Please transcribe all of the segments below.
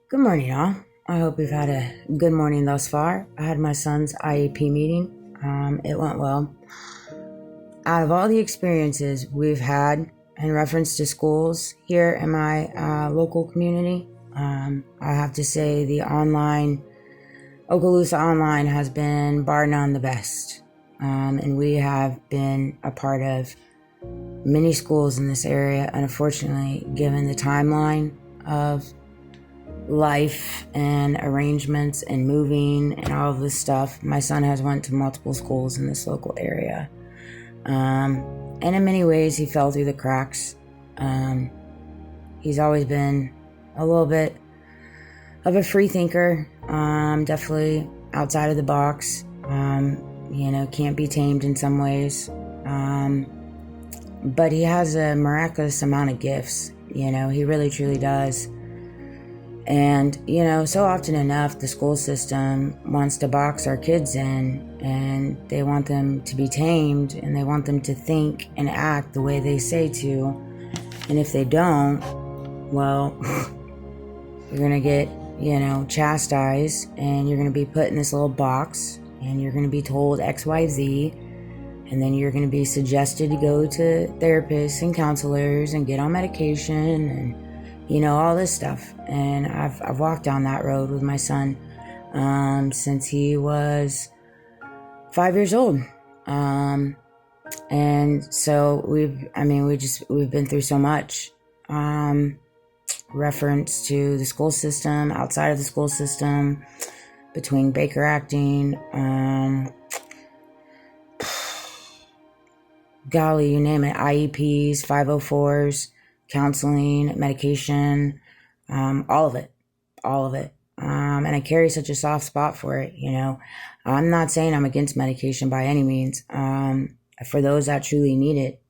Good morning, all. I hope you've had a good morning thus far. I had my son's IEP meeting. It went well. Out of all the experiences we've had in reference to schools here in my local community, I have to say the Okaloosa Online has been bar none the best. And we have been a part of many schools in this area. And unfortunately, given the timeline of life and arrangements and moving and all of this stuff, my son has went to multiple schools in this local area. And in many ways, he fell through the cracks. He's always been a little bit of a free thinker, definitely outside of the box, can't be tamed in some ways. But he has a miraculous amount of gifts, he really truly does. And, so often enough, the school system wants to box our kids in, and they want them to be tamed, and they want them to think and act the way they say to. And if they don't, well, you're going to get, chastised, and you're going to be put in this little box, and you're going to be told X, Y, Z, and then you're going to be suggested to go to therapists and counselors and get on medication and all this stuff. And I've walked down that road with my son since he was 5 years old. And so we've been through so much. Reference to the school system, outside of the school system, between Baker acting, golly, you name it, IEPs, 504s, counseling, medication, all of it. And I carry such a soft spot for it, I'm not saying I'm against medication by any means. For those that truly need it,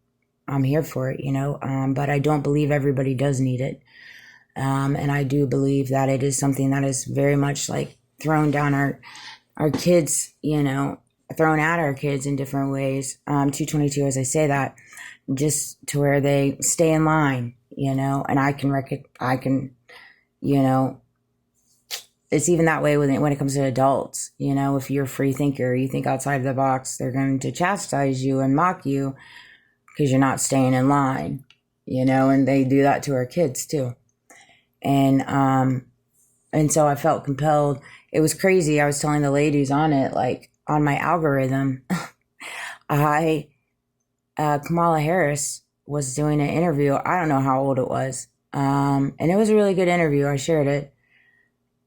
I'm here for it, but I don't believe everybody does need it. And I do believe that it is something that is very much like thrown down our kids, thrown at our kids in different ways. 222, as I say that, just to where they stay in line, and I can, it's even that way when it comes to adults, if you're a free thinker, you think outside of the box, they're going to chastise you and mock you because you're not staying in line, and they do that to our kids too. And so I felt compelled. It was crazy. I was telling the ladies on it, like on my algorithm, Kamala Harris was doing an interview. I don't know how old it was. And it was a really good interview. I shared it.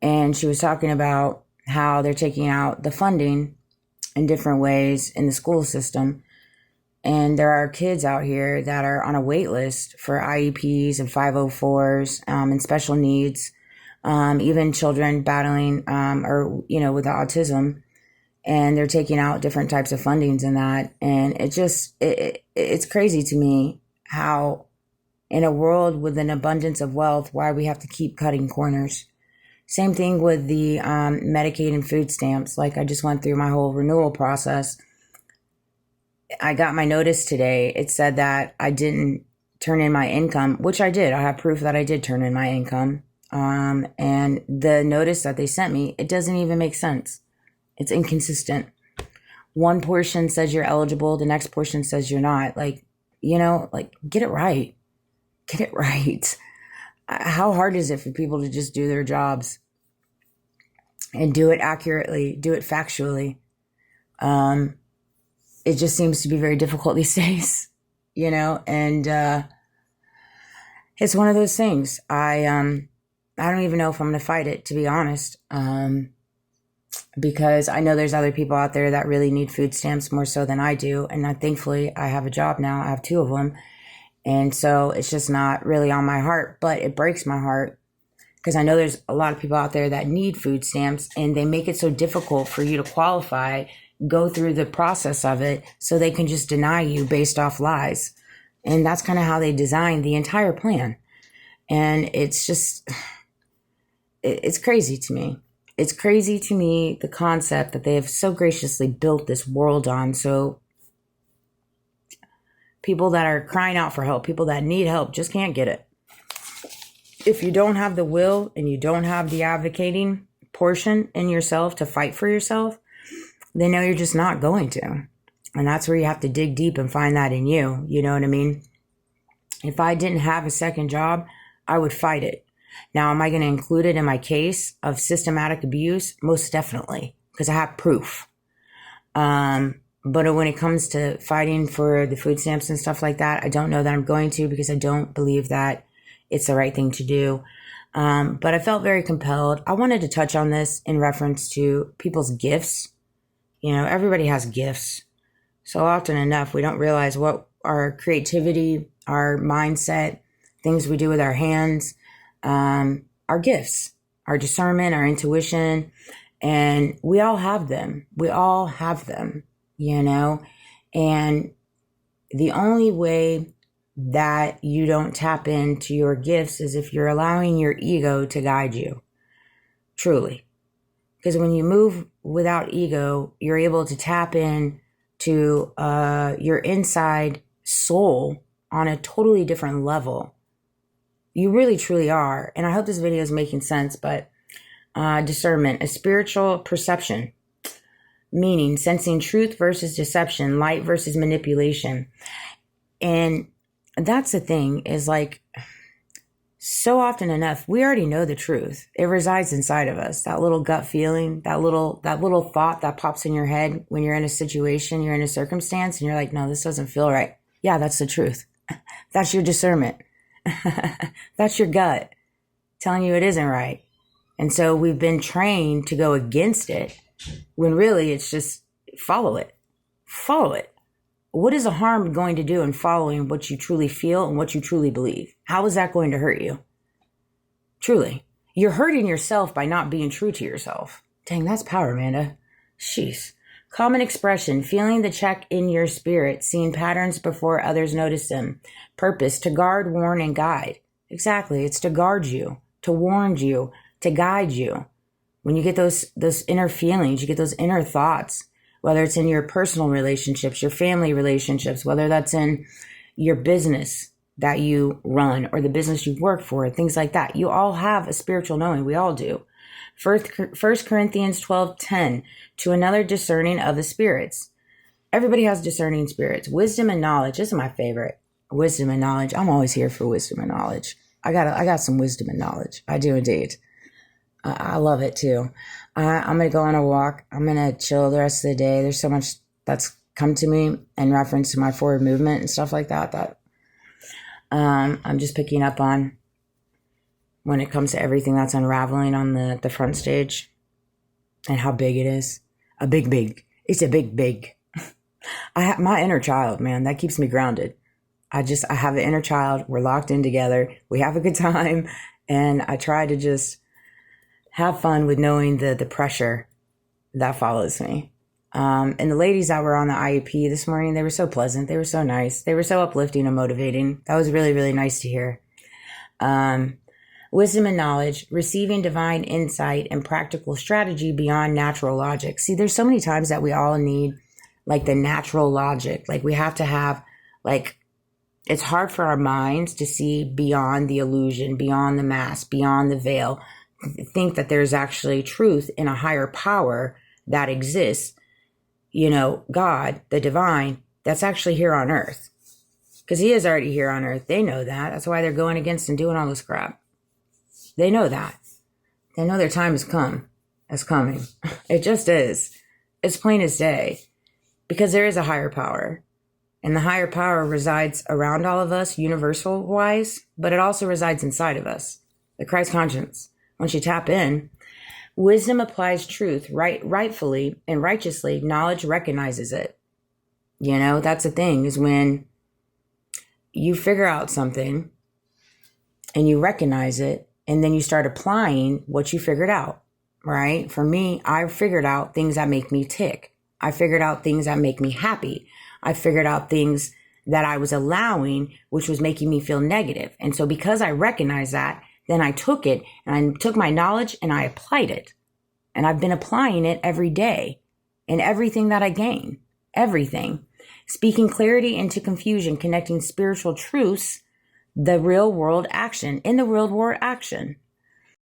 And she was talking about how they're taking out the funding in different ways in the school system. And there are kids out here that are on a wait list for IEPs and 504s and special needs, even children battling with autism. And they're taking out different types of fundings in that. And it's crazy to me how in a world with an abundance of wealth, why we have to keep cutting corners. Same thing with the Medicaid and food stamps. Like I just went through my whole renewal process. I got my notice today. It said that I didn't turn in my income, which I did. I have proof that I did turn in my income. And the notice that they sent me, it doesn't even make sense. It's inconsistent. One portion says you're eligible. The next portion says you're not. Get it right. Get it right. How hard is it for people to just do their jobs and do it accurately, do it factually? It just seems to be very difficult these days, and it's one of those things. I don't even know if I'm going to fight it, to be honest. Because I know there's other people out there that really need food stamps more so than I do. And thankfully, I have a job now. I have 2 of them. And so it's just not really on my heart, but it breaks my heart because I know there's a lot of people out there that need food stamps and they make it so difficult for you to qualify, go through the process of it so they can just deny you based off lies. And that's kind of how they designed the entire plan. And it's crazy to me. It's crazy to me, the concept that they have so graciously built this world on. So people that are crying out for help, people that need help, just can't get it. if you don't have the will and you don't have the advocating portion in yourself to fight for yourself, then no, you're just not going to. And that's where you have to dig deep and find that in you. You know what I mean? If I didn't have a second job, I would fight it. Now, am I going to include it in my case of systematic abuse? Most definitely, because I have proof. But when it comes to fighting for the food stamps and stuff like that, I don't know that I'm going to, because I don't believe that it's the right thing to do. But I felt very compelled. I wanted to touch on this in reference to people's gifts. You know, everybody has gifts. So often enough, we don't realize what our creativity, our mindset, things we do with our hands, our gifts, our discernment, our intuition, and we all have them. We all have them, you know, and the only way that you don't tap into your gifts is if you're allowing your ego to guide you, truly. Because when you move without ego, you're able to tap in to your inside soul on a totally different level. You really, truly are. And I hope this video is making sense, but discernment, a spiritual perception, meaning sensing truth versus deception, light versus manipulation. And that's the thing, is like, so often enough, we already know the truth. It resides inside of us. That little gut feeling, that little thought that pops in your head when you're in a situation, you're in a circumstance, and you're like, no, this doesn't feel right. Yeah, that's the truth. That's your discernment. That's your gut telling you it isn't right. And so we've been trained to go against it, when really it's just follow it. Follow it. What is the harm going to do in following what you truly feel and what you truly believe? How is that going to hurt you? Truly. You're hurting yourself by not being true to yourself. Dang, that's power, Amanda. Jeez. Common expression, feeling the check in your spirit, seeing patterns before others notice them. Purpose, to guard, warn, and guide. Exactly. It's to guard you, to warn you, to guide you. When you get those inner feelings, you get those inner thoughts, whether it's in your personal relationships, your family relationships, whether that's in your business that you run or the business you work for, things like that. You all have a spiritual knowing. We all do. 1 Corinthians 12:10, to another discerning of the spirits. Everybody has discerning spirits. Wisdom and knowledge. This is my favorite. Wisdom and knowledge. I'm always here for wisdom and knowledge. I got some wisdom and knowledge. I do indeed. I love it too. I'm going to go on a walk. I'm going to chill the rest of the day. There's so much that's come to me in reference to my forward movement and stuff like that I'm just picking up on when it comes to everything that's unraveling on the front stage and how big it is. Big. It's a big. I have my inner child, man, that keeps me grounded. I have an inner child. We're locked in together. We have a good time. And I try to just have fun with knowing the pressure that follows me. And the ladies that were on the IEP this morning, they were so pleasant. They were so nice. They were so uplifting and motivating. That was really, really nice to hear. Wisdom and knowledge, receiving divine insight and practical strategy beyond natural logic. See, there's so many times that we all need like the natural logic. Like we have to have like, it's hard for our minds to see beyond the illusion, beyond the mask, beyond the veil, think that there's actually truth in a higher power that exists, you know, God, the divine, that's actually here on earth. Because he is already here on earth. They know that. That's why they're going against and doing all this crap. They know that. They know their time has come. It's coming. It just is. It's plain as day. Because there is a higher power. And the higher power resides around all of us, universal wise, but it also resides inside of us. The Christ conscience. Once you tap in, wisdom applies truth rightfully and righteously. Knowledge recognizes it. You know, that's the thing, is when you figure out something and you recognize it, and then you start applying what you figured out, right? For me, I figured out things that make me tick. I figured out things that make me happy. I figured out things that I was allowing, which was making me feel negative. And so because I recognized that, then I took it and I took my knowledge and I applied it. And I've been applying it every day in everything that I gain. Everything. Speaking clarity into confusion, connecting spiritual truths the real world action, in the real world action.